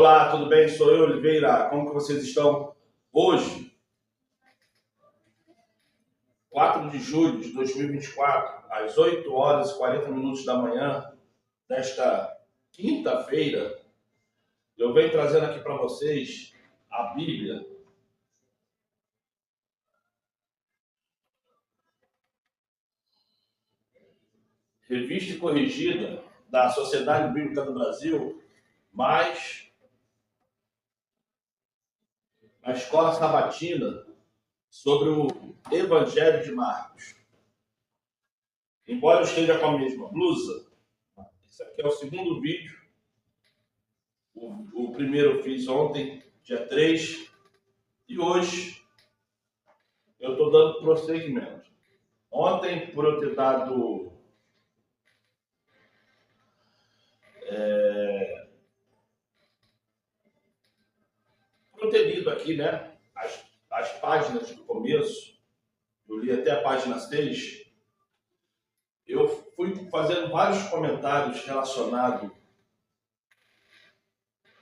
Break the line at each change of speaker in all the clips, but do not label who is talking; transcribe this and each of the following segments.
Olá, tudo bem? Sou eu, Oliveira. Como que vocês estão? Hoje, 4 de julho de 2024, às 8 horas e 40 minutos da manhã desta quinta-feira, eu venho trazendo aqui para vocês a Bíblia, revista e corrigida da Sociedade Bíblica do Brasil, mais a Escola Sabatina sobre o Evangelho de Marcos. Embora eu esteja com a mesma blusa, esse aqui é o segundo vídeo. O primeiro eu fiz ontem, dia 3, e hoje eu estou dando prosseguimento. Ontem, por eu ter dado por eu ter lido aqui, né, as páginas do começo, eu li até a página 6, eu fui fazendo vários comentários relacionados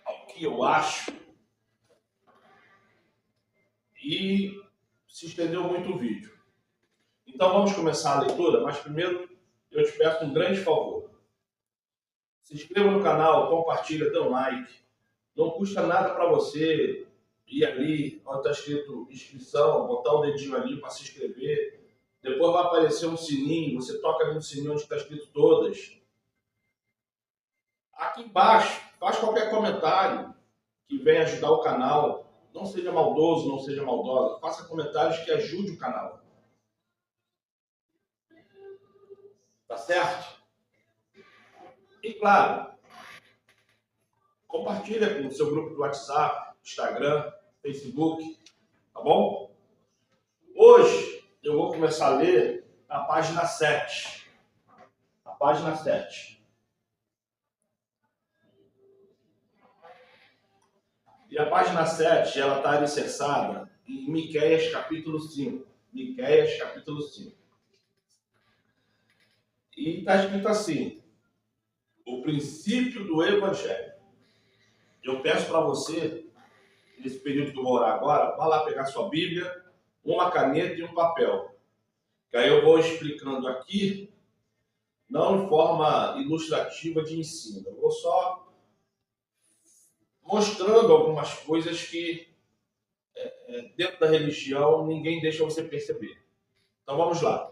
ao que eu acho e se estendeu muito o vídeo. Então vamos começar a leitura, mas primeiro eu te peço um grande favor. Se inscreva no canal, compartilha, dê um like. Não custa nada para você ir ali, onde está escrito inscrição, botar o dedinho ali para se inscrever. Depois vai aparecer um sininho, você toca ali no sininho onde está escrito todas. Aqui embaixo, faz qualquer comentário que venha ajudar o canal. Não seja maldoso, não seja maldosa. Faça comentários que ajudem o canal. Tá certo? E claro, compartilha com o seu grupo do WhatsApp, Instagram, Facebook, tá bom? Hoje eu vou começar a ler a página 7. A página 7. E a página 7, ela está alicerçada em Miqueias capítulo 5. Miqueias capítulo 5. E está escrito assim: o princípio do Evangelho. Eu peço para você, nesse período que eu vou orar agora, vá lá pegar sua Bíblia, uma caneta e um papel. Que aí eu vou explicando aqui, não em forma ilustrativa de ensino. Eu vou só mostrando algumas coisas que dentro da religião ninguém deixa você perceber. Então vamos lá.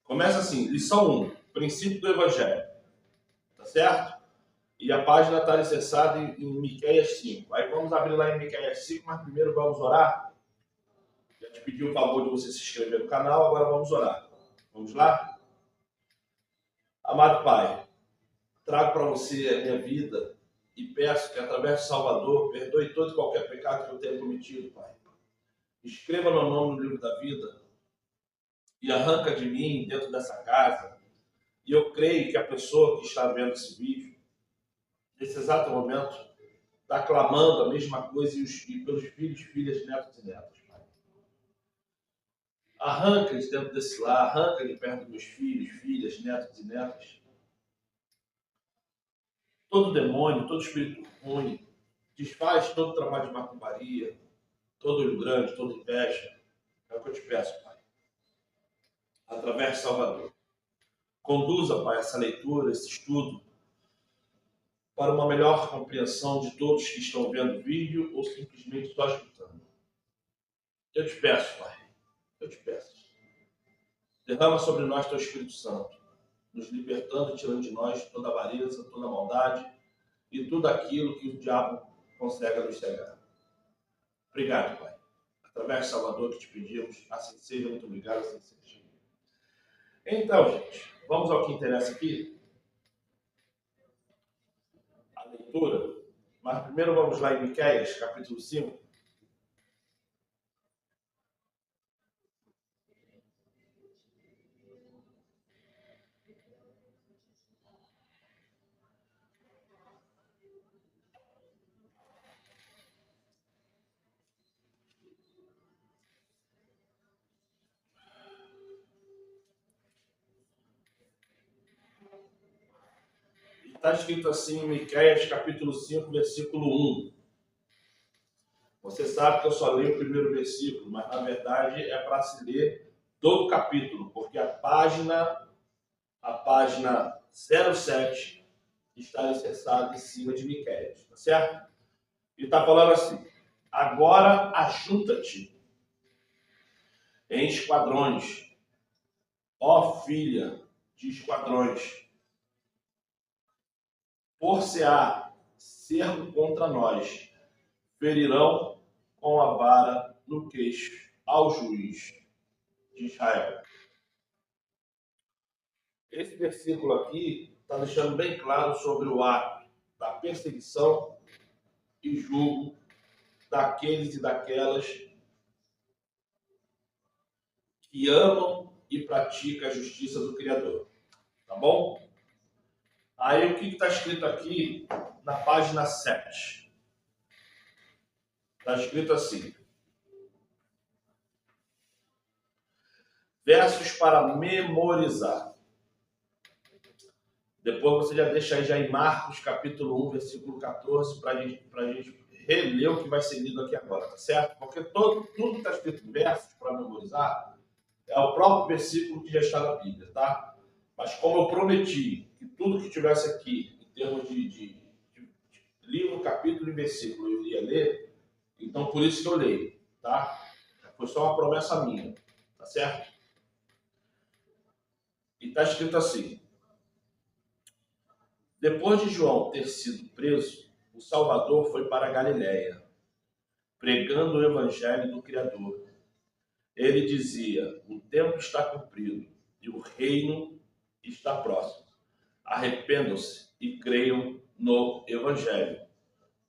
Começa assim, lição 1, princípio do Evangelho. Tá certo? E a página está alicerçada em Miqueias 5. Aí vamos abrir lá em Miqueias 5, mas primeiro vamos orar. Já te pedi o favor de você se inscrever no canal, agora vamos orar. Vamos lá? Amado Pai, trago para você a minha vida e peço que através do Salvador perdoe todo e qualquer pecado que eu tenha cometido, Pai. Escreva meu nome no livro da vida e arranca de mim dentro dessa casa. E eu creio que a pessoa que está vendo esse vídeo, nesse exato momento, está clamando a mesma coisa e pelos filhos, filhas, netos e netas. Pai. Arranca de dentro desse lar, arranca de perto dos meus filhos, filhas, netos e netas. Todo demônio, todo espírito ruim, desfaz todo trabalho de macumbaria, todo olho grande, toda inveja. É o que eu te peço, Pai. Através de Salvador. Conduza, Pai, essa leitura, esse estudo, para uma melhor compreensão de todos que estão vendo o vídeo ou simplesmente só escutando. Eu te peço, Pai, eu te peço. Derrama sobre nós teu Espírito Santo, nos libertando e tirando de nós toda avareza, toda maldade e tudo aquilo que o diabo consegue nos cegar. Obrigado, Pai. Através de Salvador que te pedimos, assim seja, muito obrigado, assim seja. Então, gente, vamos ao que interessa aqui. A leitura. Mas primeiro vamos lá em Miqueias, capítulo 5. Está escrito assim em Miqueias, capítulo 5, versículo 1. Você sabe que eu só leio o primeiro versículo, mas na verdade é para se ler todo o capítulo, porque a página 07 está alicerçada em cima de Miqueias, tá certo? E está falando assim: agora ajunta-te em esquadrões, ó filha de esquadrões, por-se-á cerco contra nós, ferirão com a vara no queixo ao juiz de Israel. Esse versículo aqui está deixando bem claro sobre o ato da perseguição e julgo daqueles e daquelas que amam e praticam a justiça do Criador. Tá bom? Aí o que está escrito aqui na página 7? Está escrito assim: versos para memorizar. Depois você já deixa aí já em Marcos, capítulo 1, versículo 14, para a gente reler o que vai ser lido aqui agora, tá certo? Porque tudo que está escrito em versos para memorizar é o próprio versículo que já está na Bíblia, tá? Mas como eu prometi que tudo que tivesse aqui, em termos de livro, capítulo e versículo, eu iria ler, então por isso que eu leio, tá? Foi só uma promessa minha, tá certo? E está escrito assim: depois de João ter sido preso, o Salvador foi para a Galiléia, pregando o evangelho do Criador. Ele dizia: o tempo está cumprido e o reino está próximo. Arrependam-se e creiam no evangelho.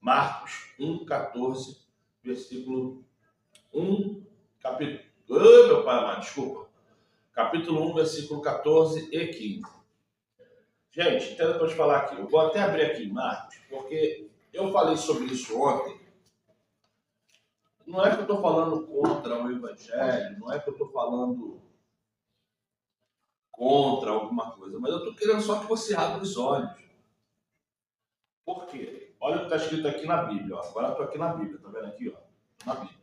Marcos 1,14, versículo 1, capítulo... Oh, meu pai amado, desculpa. Capítulo 1, versículo 14 e 15. Gente, entenda o que eu vou te falar aqui. Eu vou até abrir aqui em Marcos, porque eu falei sobre isso ontem. Não é que eu estou falando contra o evangelho, não é que eu estou falando contra alguma coisa, mas eu estou querendo só que você abra os olhos. Por quê? Olha o que está escrito aqui na Bíblia. Ó. Agora eu estou aqui na Bíblia, tá vendo aqui? Ó, na Bíblia.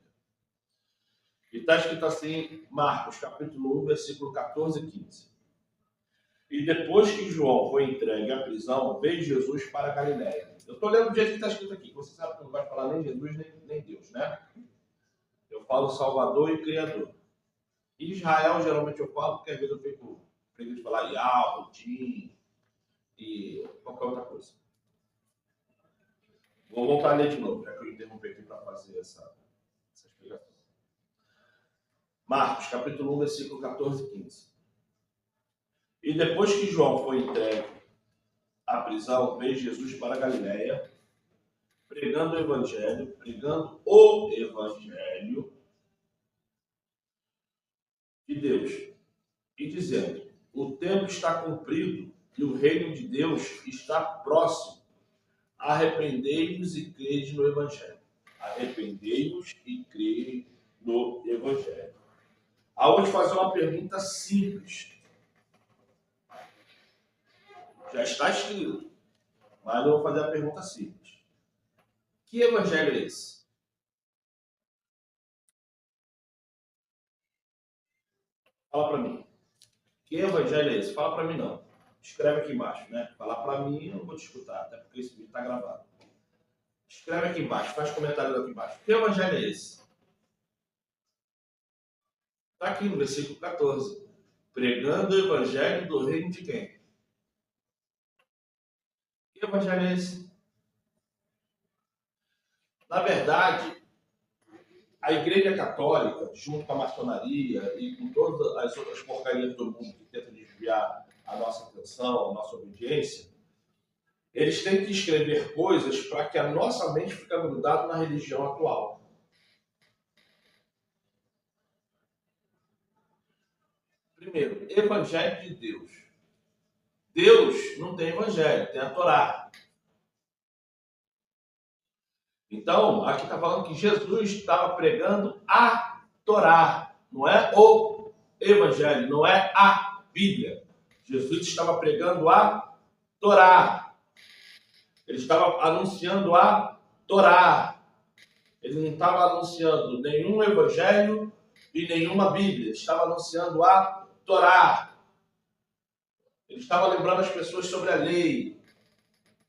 E está escrito assim, Marcos, capítulo 1, versículo 14 e 15. E depois que João foi entregue à prisão, veio Jesus para a Galiléia. Eu estou lendo do jeito que está escrito aqui. Você sabe que eu não vai falar nem Jesus, nem Deus, né? Eu falo Salvador e Criador. Israel, geralmente eu falo, porque às vezes eu fico preguiça de falar Yahweh, Odin e qualquer outra coisa. Vou voltar a ler de novo, já que eu interrompi aqui para fazer essa explicação. Marcos, capítulo 1, versículo 14 e 15. E depois que João foi entregue à prisão, veio Jesus para a Galiléia, pregando o evangelho de Deus, e dizendo: o tempo está cumprido e o reino de Deus está próximo. Arrependei-vos e crede no evangelho. Arrependei-vos e crede no evangelho. Aí eu vou te fazer uma pergunta simples. Já está escrito, mas eu vou fazer a pergunta simples. Que evangelho é esse? Fala para mim. Que evangelho é esse? Fala para mim não. Escreve aqui embaixo, né? Falar para mim eu não vou te escutar, até porque esse vídeo está gravado. Escreve aqui embaixo, faz comentário aqui embaixo. Que evangelho é esse? Está aqui no versículo 14. Pregando o evangelho do reino de quem? Que evangelho é esse? Na verdade, a Igreja Católica, junto com a maçonaria e com todas as outras porcarias do mundo que tentam desviar a nossa atenção, a nossa obediência, eles têm que escrever coisas para que a nossa mente fique grudada na religião atual. Primeiro, evangelho de Deus. Deus não tem evangelho, tem a Torá. Então, aqui está falando que Jesus estava pregando a Torá, não é o evangelho, não é a Bíblia. Jesus estava pregando a Torá. Ele estava anunciando a Torá. Ele não estava anunciando nenhum evangelho e nenhuma Bíblia. Ele estava anunciando a Torá. Ele estava lembrando as pessoas sobre a lei.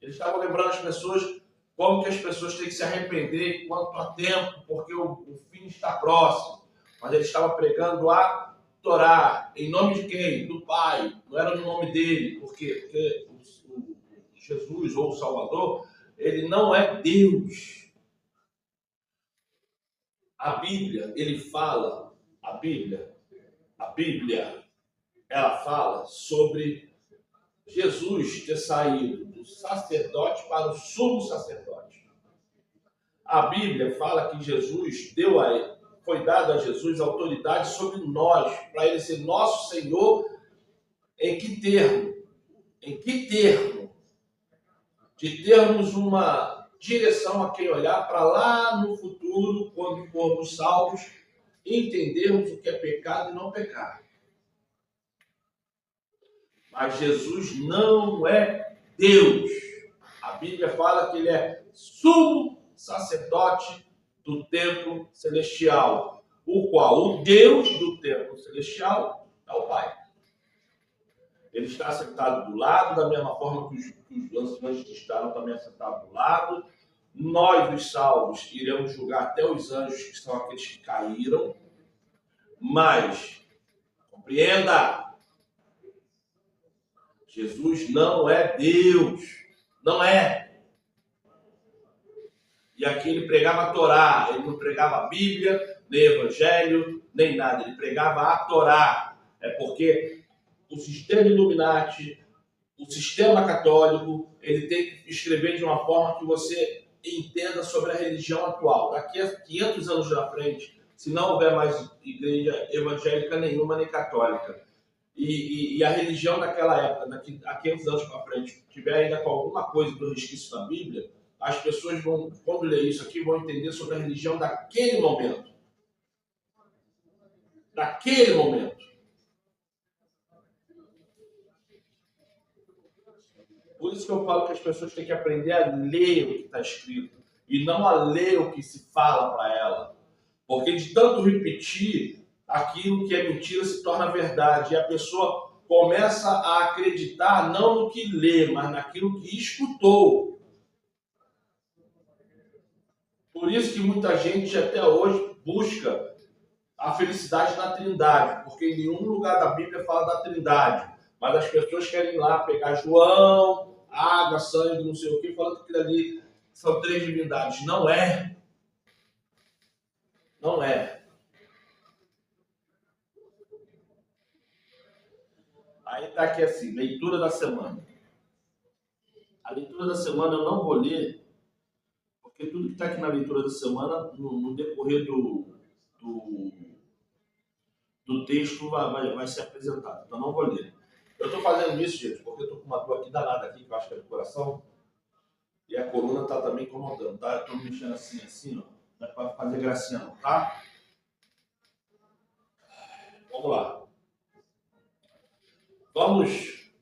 Ele estava lembrando as pessoas como que as pessoas têm que se arrepender quanto a tempo, porque o fim está próximo. Mas ele estava pregando a Torá. Em nome de quem? Do Pai. Não era no nome dele. Por quê? Porque o Jesus, ou o Salvador, ele não é Deus. A Bíblia, ele fala, a Bíblia, ela fala sobre Jesus ter saído do sacerdote para o sumo sacerdote. A Bíblia fala que Jesus foi dado a Jesus autoridade sobre nós, para ele ser nosso Senhor. Em que termo? Em que termo? De termos uma direção a quem olhar para lá no futuro, quando formos salvos, entendermos o que é pecado e não pecar. Mas Jesus não é Deus. A Bíblia fala que ele é sumo sacerdote do templo celestial, o qual o Deus do templo celestial é o Pai. Ele está sentado do lado, da mesma forma que os anjos que estavam também sentados do lado. Nós, os salvos, iremos julgar até os anjos, que são aqueles que caíram. Mas, compreenda, Jesus não é Deus. Não é. E aqui ele pregava a Torá. Ele não pregava a Bíblia, nem Evangelho, nem nada. Ele pregava a Torá. É porque o sistema Illuminati, o sistema católico, ele tem que escrever de uma forma que você entenda sobre a religião atual. Daqui a 500 anos na frente, se não houver mais igreja evangélica nenhuma, nem católica, e a religião daquela época, daqui a 500 anos para frente, tiver ainda com alguma coisa do resquício da Bíblia, as pessoas vão, quando ler isso aqui, vão entender sobre a religião daquele momento. Daquele momento. Por isso que eu falo que as pessoas têm que aprender a ler o que está escrito e não a ler o que se fala para ela. Porque de tanto repetir, aquilo que é mentira se torna verdade. E a pessoa começa a acreditar não no que lê, mas naquilo que escutou. Por isso que muita gente até hoje busca a felicidade na Trindade, porque em nenhum lugar da Bíblia fala da Trindade. Mas as pessoas querem ir lá pegar João, água, sangue, não sei o que, falando que aquilo ali são 3 divindades. Não é. Não é. Aí está aqui assim, leitura da semana. A leitura da semana eu não vou ler, porque tudo que está aqui na leitura da semana, no decorrer do texto, vai ser apresentado. Então não vou ler. Eu estou fazendo isso, gente, porque eu estou com uma dor aqui danada aqui, que eu acho que é do coração. E a coluna está também incomodando, tá? Eu estou mexendo assim, ó. Não é para fazer gracinha não, tá? Vamos lá. Vamos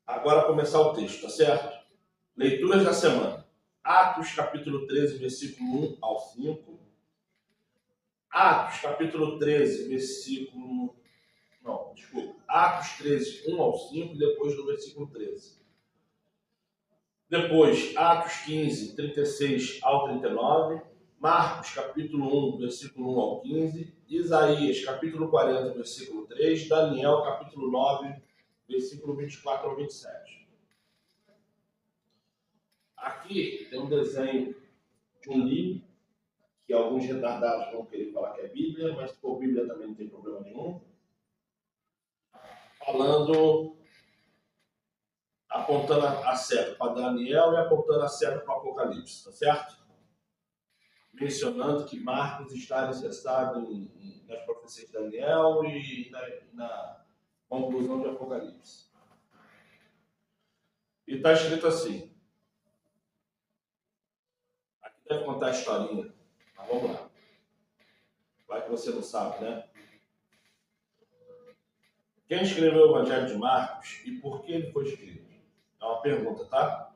agora começar o texto, tá certo? Leituras da semana. Atos, capítulo 13, versículo 1 ao 5. Atos, capítulo 13, versículo... Não, desculpa. Atos 13, 1 ao 5, e depois do versículo 13. Depois, Atos 15, 36 ao 39. Marcos, capítulo 1, versículo 1 ao 15. Isaías, capítulo 40, versículo 3. Daniel, capítulo 9, versículo 24 ao 27. Aqui tem um desenho de um livro, que alguns retardados vão querer falar que é Bíblia, mas se for Bíblia também não tem problema nenhum. Falando, apontando a seta para Daniel e apontando a seta para o Apocalipse, tá certo? Mencionando que Marcos está alicerçado nas profecias de Daniel e na conclusão de Apocalipse. E está escrito assim. Aqui deve contar a historinha, mas vamos lá. Vai que você não sabe, né? Quem escreveu o Evangelho de Marcos e por que ele foi escrito? É uma pergunta, tá?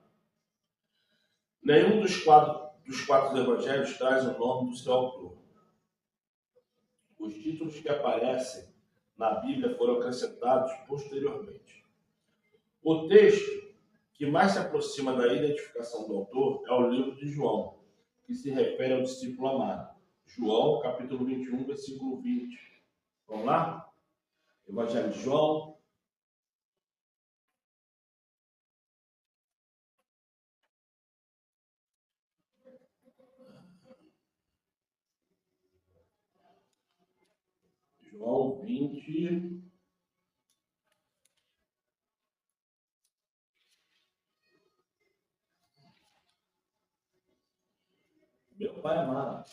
Nenhum dos quatro evangelhos traz o nome do seu autor. Os títulos que aparecem na Bíblia foram acrescentados posteriormente. O texto que mais se aproxima da identificação do autor é o livro de João, que se refere ao discípulo amado. João, capítulo 21, versículo 20. Vamos lá? Evangelho de João. João 20. Meu pai amado.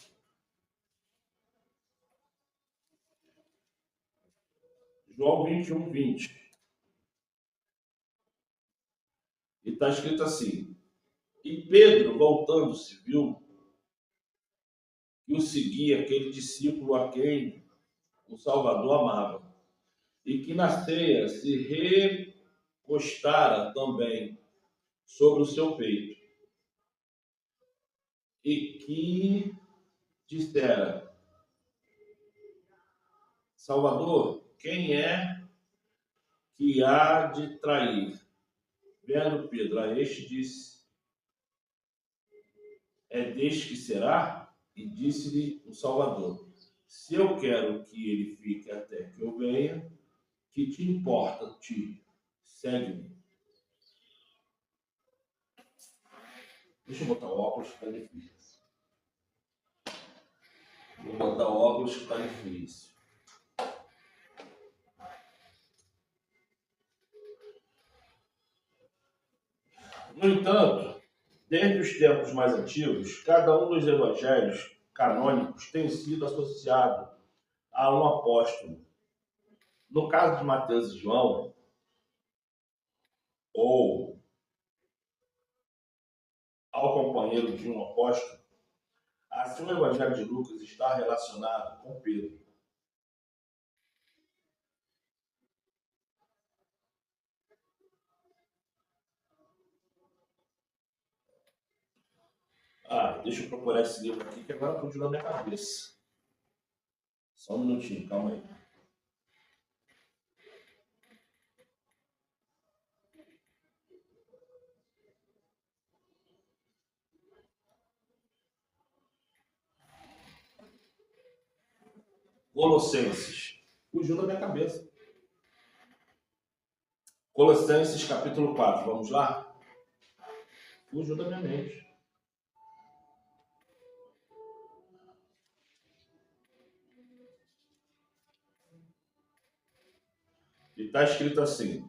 João 21, 20. E está escrito assim: E Pedro, voltando-se, viu que o seguia aquele discípulo a quem o Salvador amava, e que na ceia se recostara também sobre o seu peito, e que dissera: Salvador, quem é que há de trair? Vendo Pedro a este, disse: É deste que será? E disse-lhe o Salvador: Se eu quero que ele fique até que eu venha, que te importa, segue-me. Deixa eu botar o óculos que está difícil. Vou botar o óculos que está difícil. No entanto, desde os tempos mais antigos, cada um dos evangelhos canônicos tem sido associado a um apóstolo. No caso de Mateus e João, ou ao companheiro de um apóstolo, assim o evangelho de Lucas está relacionado com Pedro. Deixa eu procurar esse livro aqui, que agora fugiu da minha cabeça. Só um minutinho, calma aí. Colossenses. Fugiu da minha cabeça. Colossenses, capítulo 4. Vamos lá? Fugiu da minha mente. E está escrito assim.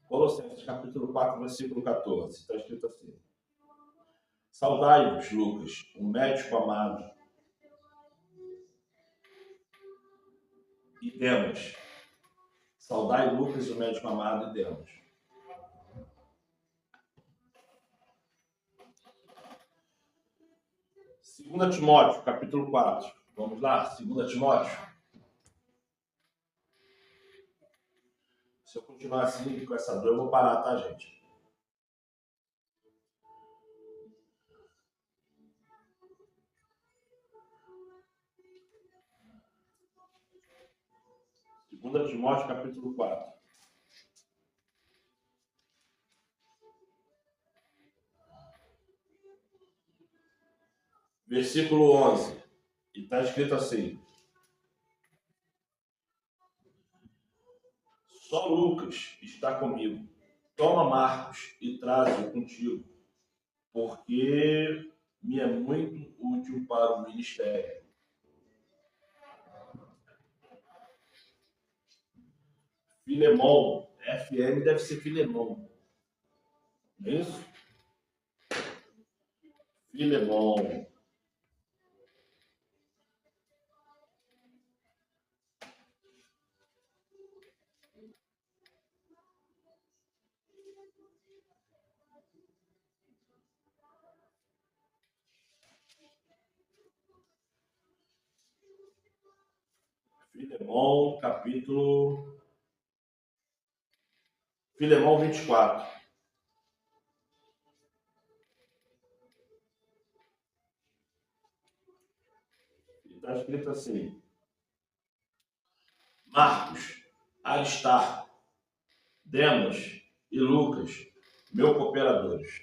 Colossenses, capítulo 4, versículo 14. Está escrito assim. Saudai-vos, Lucas, o médico amado, e Demas. Saudai Lucas, o médico amado, e Demas. Segunda Timóteo, capítulo 4. Vamos lá? Segunda Timóteo. Se eu continuar assim com essa dor, eu vou parar, tá, gente? Segunda Timóteo, capítulo 4. Versículo 11. E está escrito assim. Só Lucas está comigo. Toma Marcos e traze-o contigo, porque me é muito útil para o ministério. Filemon, FM deve ser Filemon. Não é isso? Filemon. Filemon, capítulo... Filemon 24. Está escrito assim: Marcos, Aristarco, Demas e Lucas, meus cooperadores.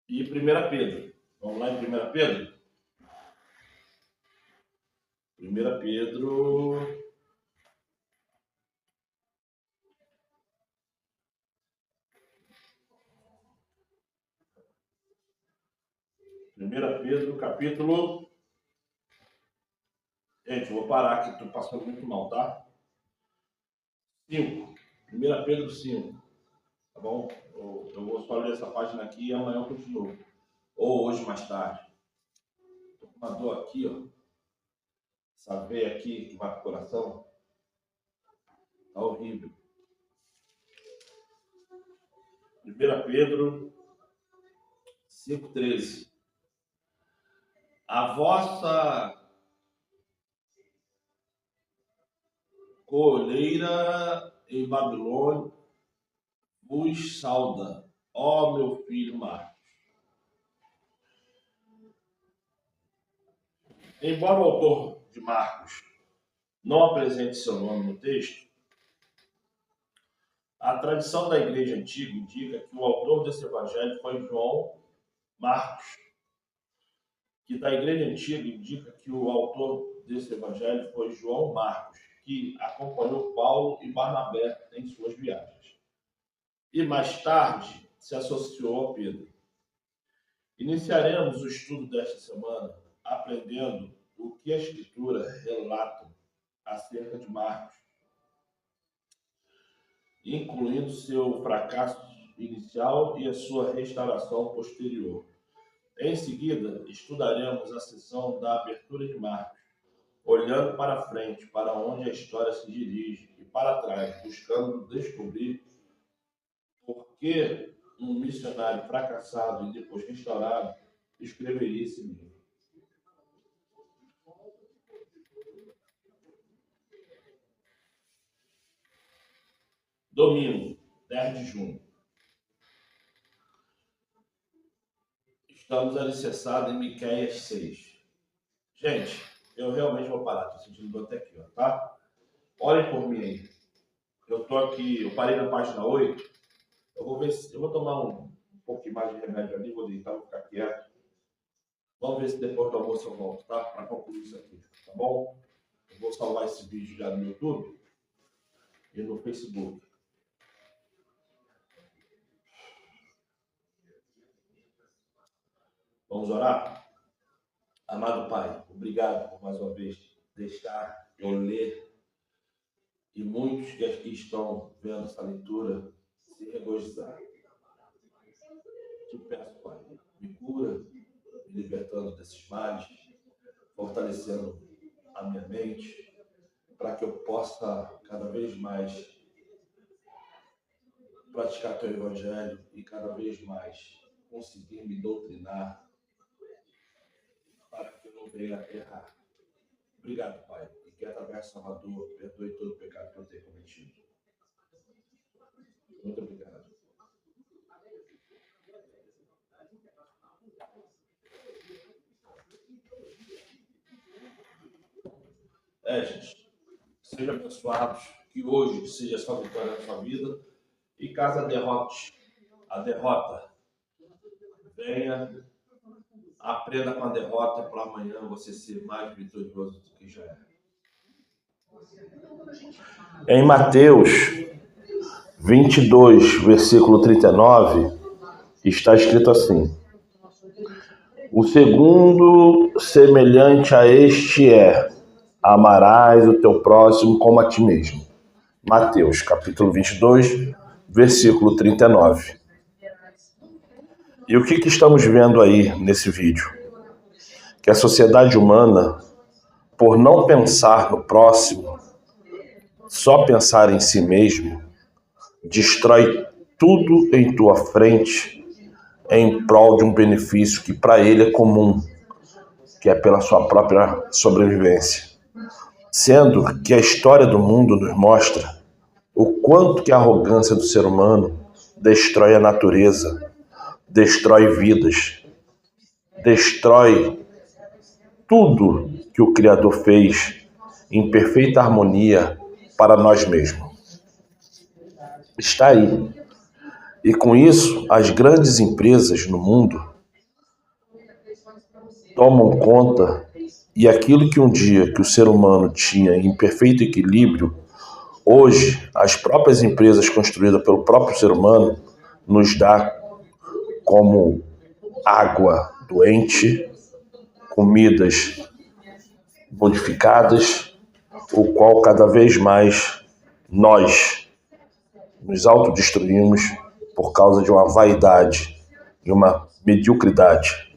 E 1 Pedro. Vamos lá em 1 Pedro? 1 Pedro. 1 Pedro, capítulo. Gente, vou parar aqui, estou passando muito mal, tá? 5. 1 Pedro 5. Tá bom? Eu vou só ler essa página aqui e amanhã eu continuo. Ou hoje mais tarde. Tô com uma dor aqui, ó. Essa veia aqui que vai pro coração. Tá horrível. 1 Pedro 5,13. A vossa coleira em Babilônia vos sauda, ó meu filho Marcos. Embora o autor de Marcos não apresente seu nome no texto, a tradição da igreja antiga indica que o autor desse evangelho foi João Marcos, que da igreja antiga indica que o autor desse evangelho foi João Marcos, que acompanhou Paulo e Barnabé em suas viagens. E mais tarde se associou a Pedro. Iniciaremos o estudo desta semana aprendendo o que a Escritura relata acerca de Marcos, incluindo seu fracasso inicial e a sua restauração posterior. Em seguida, estudaremos a seção da abertura de Marcos, olhando para frente, para onde a história se dirige, e para trás, buscando descobrir por que um missionário fracassado e depois restaurado escreveria esse livro. Domingo, 10 de junho. Estamos alicerçados em Miqueias 6. Gente, eu realmente vou parar, tô sentindo dor até aqui, ó, tá? Olhem por mim aí. Eu tô aqui, eu parei na página 8. Eu vou ver se eu vou tomar um pouquinho mais de remédio ali, vou deitar, vou ficar quieto. Vamos ver se depois do almoço eu volto, tá? Para concluir isso aqui, tá bom? Eu vou salvar esse vídeo já no YouTube e no Facebook. Vamos orar? Amado Pai, obrigado por mais uma vez deixar eu ler e muitos que aqui estão vendo essa leitura se regozijar. Te peço, Pai, me cura, me libertando desses males, fortalecendo a minha mente, para que eu possa cada vez mais praticar teu evangelho e cada vez mais conseguir me doutrinar para que eu não venha errar. Obrigado, Pai, e que através do Salvador perdoe todo o pecado que eu tenho cometido. Muito obrigado. Gente, sejam abençoados, que hoje seja sua vitória na sua vida, e caso a derrota venha, aprenda com a derrota para amanhã você ser mais vitorioso do que já é. Em Mateus 22, versículo 39, está escrito assim: o segundo semelhante a este é: amarás o teu próximo como a ti mesmo. Mateus, capítulo 22, versículo 39. E o que estamos vendo aí nesse vídeo? Que a sociedade humana, por não pensar no próximo, só pensar em si mesmo, destrói tudo em tua frente em prol de um benefício que para ele é comum, que é pela sua própria sobrevivência. Sendo que a história do mundo nos mostra o quanto que a arrogância do ser humano destrói a natureza, destrói vidas, destrói tudo que o Criador fez em perfeita harmonia para nós mesmos. Está aí. E com isso, as grandes empresas no mundo tomam conta, e aquilo que um dia que o ser humano tinha em perfeito equilíbrio, hoje as próprias empresas construídas pelo próprio ser humano nos dá como água doente, comidas modificadas, o qual cada vez mais nós nos autodestruímos por causa de uma vaidade e uma mediocridade.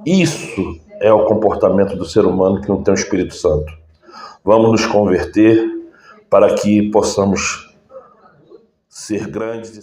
Isso é o comportamento do ser humano que não tem o Espírito Santo. Vamos nos converter para que possamos ser grandes